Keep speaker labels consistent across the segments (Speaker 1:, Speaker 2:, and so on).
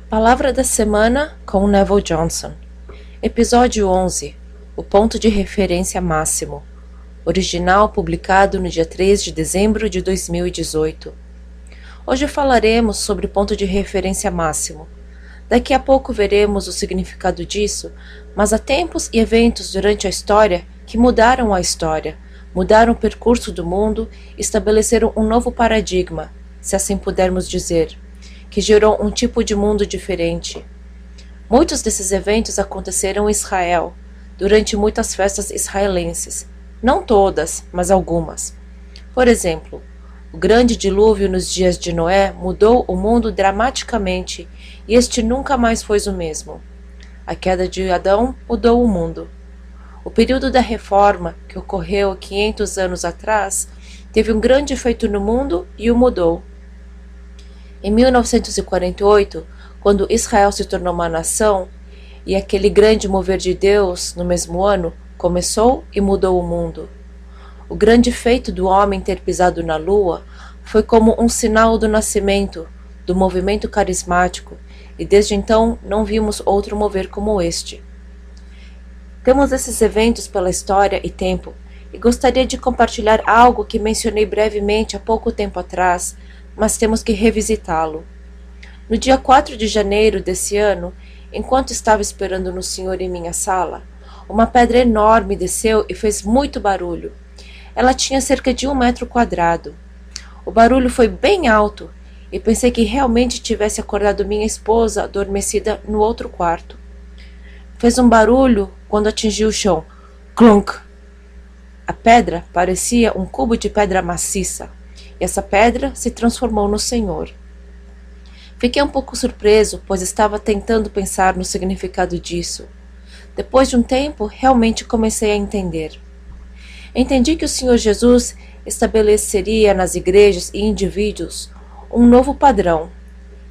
Speaker 1: Palavra da Semana com Neville Johnson. Episódio 11. O ponto de referência máximo. Original publicado no dia 3 de dezembro de 2018. Hoje falaremos sobre o ponto de referência máximo. Daqui a pouco veremos o significado disso, mas há tempos e eventos durante a história que mudaram a história, mudaram o percurso do mundo e estabeleceram um novo paradigma, se assim pudermos dizer, que gerou um tipo de mundo diferente. Muitos desses eventos aconteceram em Israel, durante muitas festas israelenses. Não todas, mas algumas. Por exemplo, o grande dilúvio nos dias de Noé mudou o mundo dramaticamente e este nunca mais foi o mesmo. A queda de Adão mudou o mundo. O período da Reforma, que ocorreu 500 anos atrás, teve um grande efeito no mundo e o mudou. Em 1948, quando Israel se tornou uma nação, e aquele grande mover de Deus, no mesmo ano, começou e mudou o mundo. O grande feito do homem ter pisado na Lua foi como um sinal do nascimento, do movimento carismático, e desde então não vimos outro mover como este. Temos esses eventos pela história e tempo, e gostaria de compartilhar algo que mencionei brevemente há pouco tempo atrás, mas temos que revisitá-lo. No dia 4 de janeiro desse ano, enquanto estava esperando no Senhor em minha sala, uma pedra enorme desceu e fez muito barulho. Ela tinha cerca de 1 metro quadrado. O barulho foi bem alto e pensei que realmente tivesse acordado minha esposa adormecida no outro quarto. Fez um barulho quando atingiu o chão. Clunk! A pedra parecia um cubo de pedra maciça, e essa pedra se transformou no Senhor. Fiquei um pouco surpreso, pois estava tentando pensar no significado disso. Depois de um tempo, realmente comecei a entender. Entendi que o Senhor Jesus estabeleceria nas igrejas e indivíduos um novo padrão.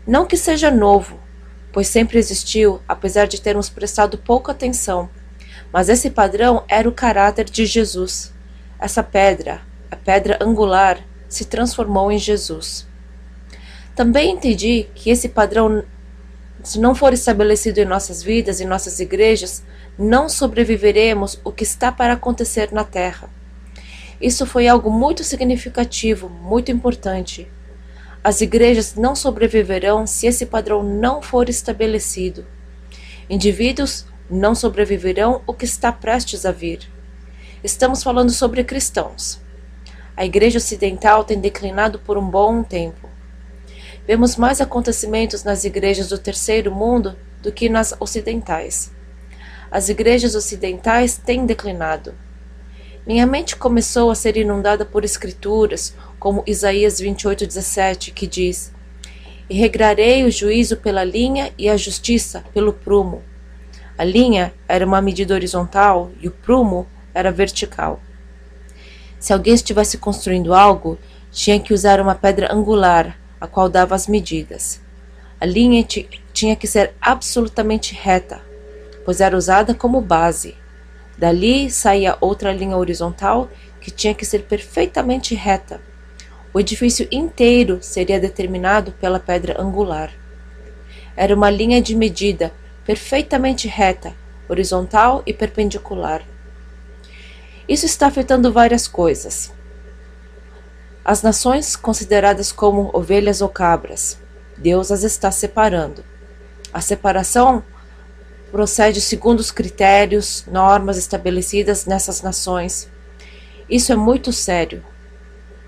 Speaker 1: Não que seja novo, pois sempre existiu, apesar de termos prestado pouca atenção. Mas esse padrão era o caráter de Jesus. Essa pedra, a pedra angular, se transformou em Jesus. Também entendi que esse padrão, se não for estabelecido em nossas vidas e nossas igrejas, não sobreviveremos o que está para acontecer na Terra. Isso foi algo muito significativo, muito importante. As igrejas não sobreviverão se esse padrão não for estabelecido. Indivíduos não sobreviverão o que está prestes a vir. Estamos falando sobre cristãos. A igreja ocidental tem declinado por um bom tempo. Vemos mais acontecimentos nas igrejas do terceiro mundo do que nas ocidentais. As igrejas ocidentais têm declinado. Minha mente começou a ser inundada por escrituras, como Isaías 28:17, que diz: "E regrarei o juízo pela linha e a justiça pelo prumo." A linha era uma medida horizontal e o prumo era vertical. Se alguém estivesse construindo algo, tinha que usar uma pedra angular, a qual dava as medidas. A linha tinha que ser absolutamente reta, pois era usada como base. Dali saía outra linha horizontal que tinha que ser perfeitamente reta. O edifício inteiro seria determinado pela pedra angular. Era uma linha de medida perfeitamente reta, horizontal e perpendicular. Isso está afetando várias coisas. As nações consideradas como ovelhas ou cabras, Deus as está separando. A separação procede segundo os critérios, normas estabelecidas nessas nações. Isso é muito sério.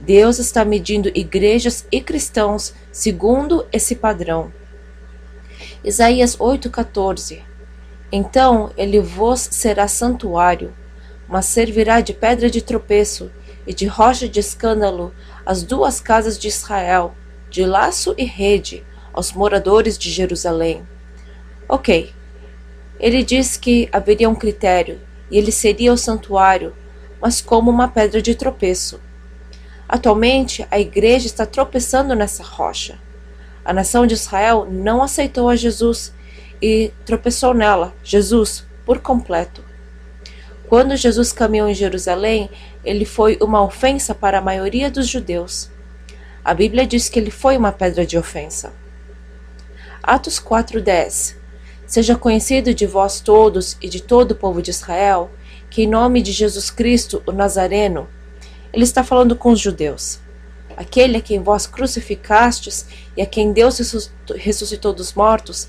Speaker 1: Deus está medindo igrejas e cristãos segundo esse padrão. Isaías 8:14. Então ele vos será santuário, mas servirá de pedra de tropeço e de rocha de escândalo às duas casas de Israel, de laço e rede aos moradores de Jerusalém. Ok, ele diz que haveria um critério e ele seria o santuário, mas como uma pedra de tropeço. Atualmente, a igreja está tropeçando nessa rocha. A nação de Israel não aceitou a Jesus e tropeçou nela, Jesus, por completo. Quando Jesus caminhou em Jerusalém, ele foi uma ofensa para a maioria dos judeus. A Bíblia diz que ele foi uma pedra de ofensa. Atos 4:10. Seja conhecido de vós todos e de todo o povo de Israel, que em nome de Jesus Cristo, o Nazareno, ele está falando com os judeus. Aquele a quem vós crucificastes e a quem Deus ressuscitou dos mortos,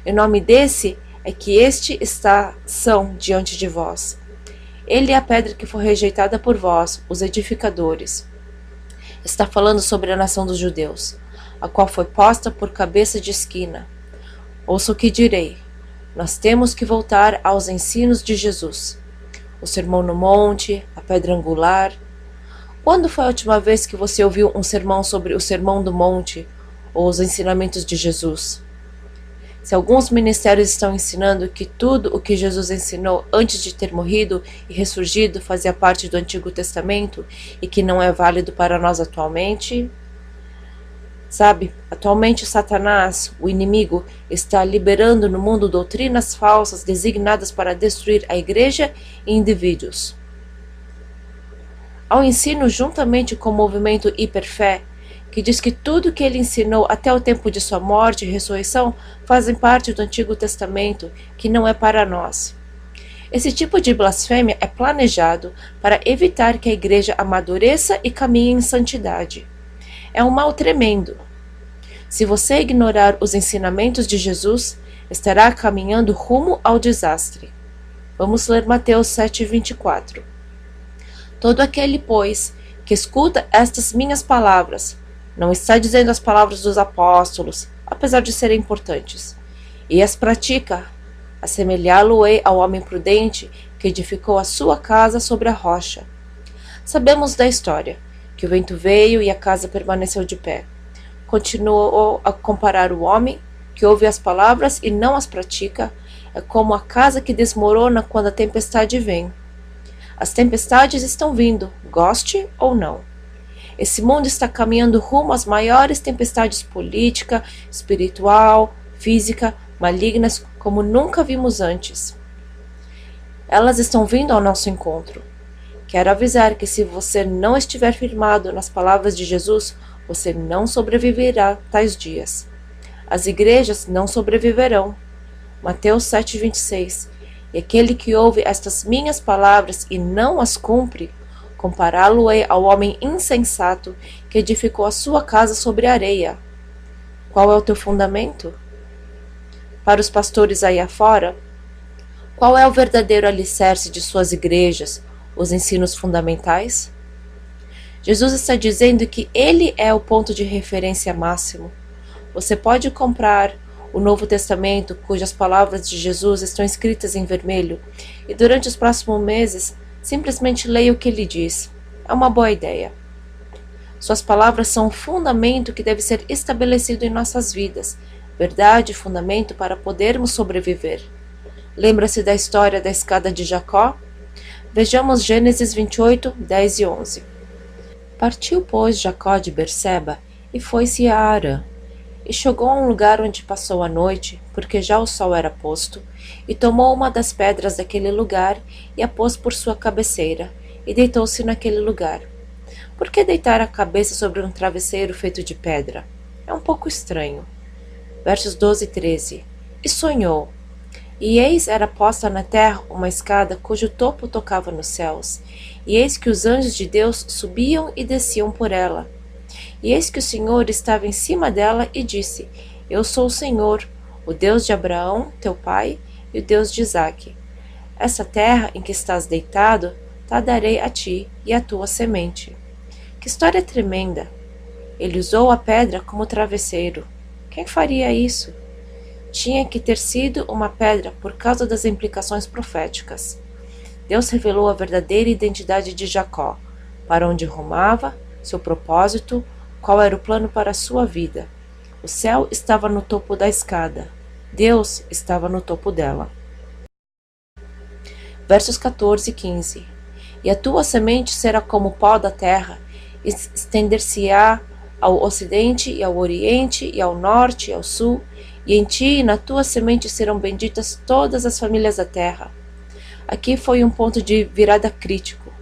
Speaker 1: em nome desse é que este está são diante de vós. Ele é a pedra que foi rejeitada por vós, os edificadores. Está falando sobre a nação dos judeus, a qual foi posta por cabeça de esquina. Ouça o que direi. Nós temos que voltar aos ensinos de Jesus. O Sermão no Monte, a pedra angular. Quando foi a última vez que você ouviu um sermão sobre o Sermão do Monte ou os ensinamentos de Jesus? Se alguns ministérios estão ensinando que tudo o que Jesus ensinou antes de ter morrido e ressurgido fazia parte do Antigo Testamento e que não é válido para nós atualmente, atualmente Satanás, o inimigo, está liberando no mundo doutrinas falsas designadas para destruir a igreja e indivíduos. Ao ensino juntamente com o movimento Hiperfé, que diz que tudo que ele ensinou até o tempo de sua morte e ressurreição fazem parte do Antigo Testamento, que não é para nós. Esse tipo de blasfêmia é planejado para evitar que a igreja amadureça e caminhe em santidade. É um mal tremendo. Se você ignorar os ensinamentos de Jesus, estará caminhando rumo ao desastre. Vamos ler Mateus 7:24. Todo aquele, pois, que escuta estas minhas palavras, não está dizendo as palavras dos apóstolos, apesar de serem importantes, e as pratica, assemelhá-lo-ei ao homem prudente que edificou a sua casa sobre a rocha. Sabemos da história, que o vento veio e a casa permaneceu de pé. Continuou a comparar o homem, que ouve as palavras e não as pratica, é como a casa que desmorona quando a tempestade vem. As tempestades estão vindo, goste ou não. Esse mundo está caminhando rumo às maiores tempestades política, espiritual, física, malignas, como nunca vimos antes. Elas estão vindo ao nosso encontro. Quero avisar que se você não estiver firmado nas palavras de Jesus, você não sobreviverá a tais dias. As igrejas não sobreviverão. Mateus 7:26. E aquele que ouve estas minhas palavras e não as cumpre, compará-lo-ei ao homem insensato que edificou a sua casa sobre a areia. Qual é o teu fundamento? Para os pastores aí afora, qual é o verdadeiro alicerce de suas igrejas, os ensinos fundamentais? Jesus está dizendo que ele é o ponto de referência máximo. Você pode comprar o Novo Testamento, cujas palavras de Jesus estão escritas em vermelho, e durante os próximos meses, simplesmente leia o que ele diz. É uma boa ideia. Suas palavras são um fundamento que deve ser estabelecido em nossas vidas, verdade e fundamento para podermos sobreviver. Lembra-se da história da escada de Jacó? Vejamos Gênesis 28, 10 e 11. Partiu, pois, Jacó de Berseba e foi-se a Harã. E chegou a um lugar onde passou a noite, porque já o sol era posto, e tomou uma das pedras daquele lugar e a pôs por sua cabeceira, e deitou-se naquele lugar. Por que deitar a cabeça sobre um travesseiro feito de pedra? É um pouco estranho. Versos 12 e 13. E sonhou. E eis era posta na terra uma escada cujo topo tocava nos céus, e eis que os anjos de Deus subiam e desciam por ela. E eis que o Senhor estava em cima dela e disse: Eu sou o Senhor, o Deus de Abraão, teu pai, e o Deus de Isaque. Essa terra em que estás deitado, ta darei a ti e à tua semente. Que história tremenda! Ele usou a pedra como travesseiro. Quem faria isso? Tinha que ter sido uma pedra por causa das implicações proféticas. Deus revelou a verdadeira identidade de Jacó, para onde rumava, seu propósito, qual era o plano para a sua vida. O céu estava no topo da escada. Deus estava no topo dela. Versos 14 e 15. E a tua semente será como o pó da terra, e estender-se-á ao ocidente e ao oriente, e ao norte e ao sul, e em ti e na tua semente serão benditas todas as famílias da terra. Aqui foi um ponto de virada crítico.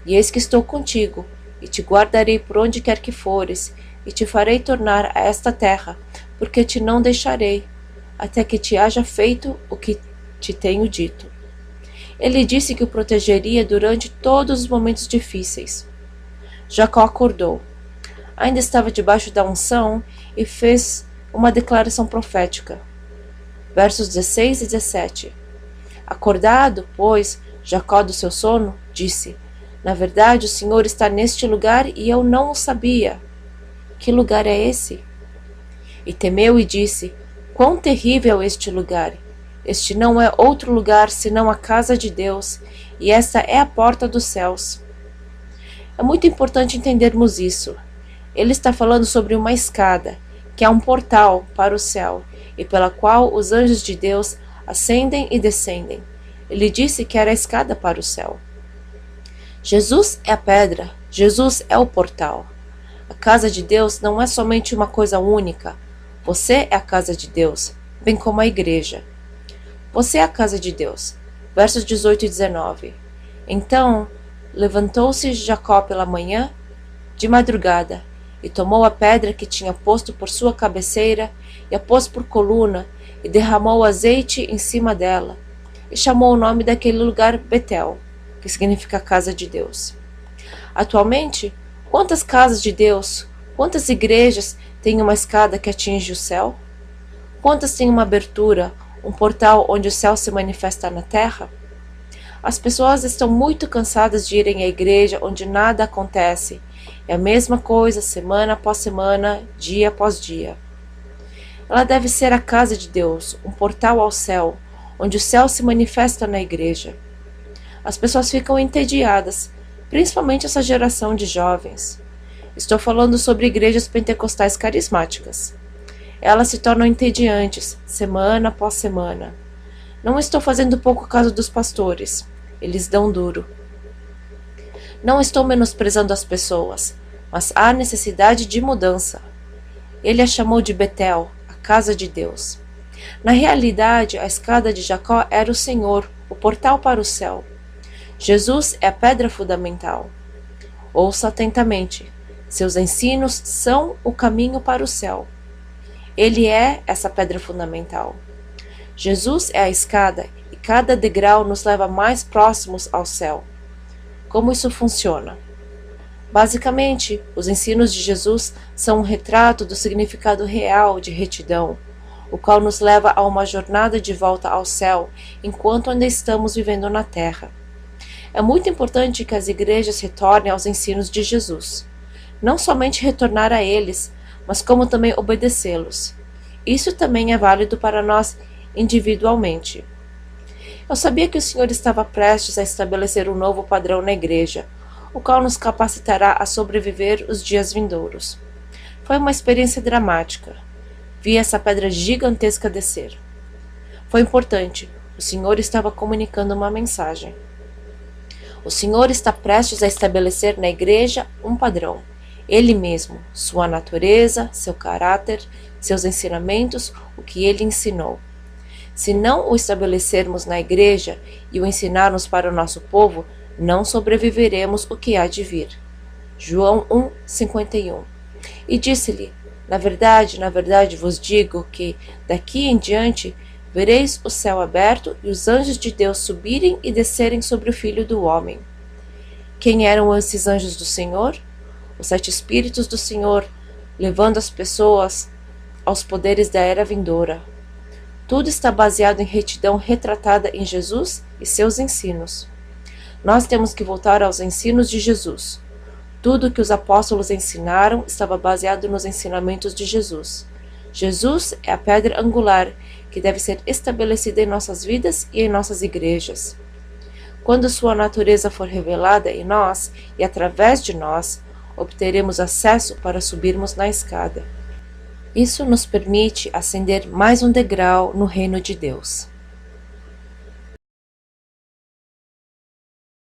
Speaker 1: E eis que estou contigo, e te guardarei por onde quer que fores, e te farei tornar a esta terra, porque te não deixarei, até que te haja feito o que te tenho dito. Ele disse que o protegeria durante todos os momentos difíceis. Jacó acordou. Ainda estava debaixo da unção e fez uma declaração profética. Versos 16 e 17. Acordado, pois, Jacó do seu sono, disse: Na verdade, o Senhor está neste lugar e eu não o sabia. Que lugar é esse? E temeu e disse: Quão terrível este lugar! Este não é outro lugar senão a casa de Deus, e esta é a porta dos céus. É muito importante entendermos isso. Ele está falando sobre uma escada, que é um portal para o céu, e pela qual os anjos de Deus ascendem e descendem. Ele disse que era a escada para o céu. Jesus é a pedra, Jesus é o portal. A casa de Deus não é somente uma coisa única. Você é a casa de Deus, bem como a igreja. Você é a casa de Deus. Versos 18 e 19. Então levantou-se Jacó pela manhã, de madrugada, e tomou a pedra que tinha posto por sua cabeceira, e a pôs por coluna, e derramou azeite em cima dela, e chamou o nome daquele lugar Betel, que significa casa de Deus. Atualmente, quantas casas de Deus, quantas igrejas têm uma escada que atinge o céu? Quantas têm uma abertura, um portal onde o céu se manifesta na terra? As pessoas estão muito cansadas de irem à igreja onde nada acontece. É a mesma coisa semana após semana, dia após dia. Ela deve ser a casa de Deus, um portal ao céu, onde o céu se manifesta na igreja. As pessoas ficam entediadas, principalmente essa geração de jovens. Estou falando sobre igrejas pentecostais carismáticas. Elas se tornam entediantes, semana após semana. Não estou fazendo pouco caso dos pastores. Eles dão duro. Não estou menosprezando as pessoas, mas há necessidade de mudança. Ele a chamou de Betel, a casa de Deus. Na realidade, a escada de Jacó era o Senhor, o portal para o céu. Jesus é a pedra fundamental. Ouça atentamente. Seus ensinos são o caminho para o céu. Ele é essa pedra fundamental. Jesus é a escada e cada degrau nos leva mais próximos ao céu. Como isso funciona? Basicamente, os ensinos de Jesus são um retrato do significado real de retidão, o qual nos leva a uma jornada de volta ao céu enquanto ainda estamos vivendo na terra. É muito importante que as igrejas retornem aos ensinos de Jesus. Não somente retornar a eles, mas como também obedecê-los. Isso também é válido para nós individualmente. Eu sabia que o Senhor estava prestes a estabelecer um novo padrão na igreja, o qual nos capacitará a sobreviver os dias vindouros. Foi uma experiência dramática. Vi essa pedra gigantesca descer. Foi importante. O Senhor estava comunicando uma mensagem. O Senhor está prestes a estabelecer na igreja um padrão. Ele mesmo, sua natureza, seu caráter, seus ensinamentos, o que ele ensinou. Se não o estabelecermos na igreja e o ensinarmos para o nosso povo, não sobreviveremos o que há de vir. João 1:51. E disse-lhe: na verdade vos digo que, daqui em diante, vereis o céu aberto e os anjos de Deus subirem e descerem sobre o Filho do Homem. Quem eram esses anjos do Senhor? Os 7 Espíritos do Senhor, levando as pessoas aos poderes da era vindoura. Tudo está baseado em retidão retratada em Jesus e seus ensinos. Nós temos que voltar aos ensinos de Jesus. Tudo o que os apóstolos ensinaram estava baseado nos ensinamentos de Jesus. Jesus é a pedra angular que deve ser estabelecida em nossas vidas e em nossas igrejas. Quando sua natureza for revelada em nós e através de nós, obteremos acesso para subirmos na escada. Isso nos permite ascender mais um degrau no reino de Deus.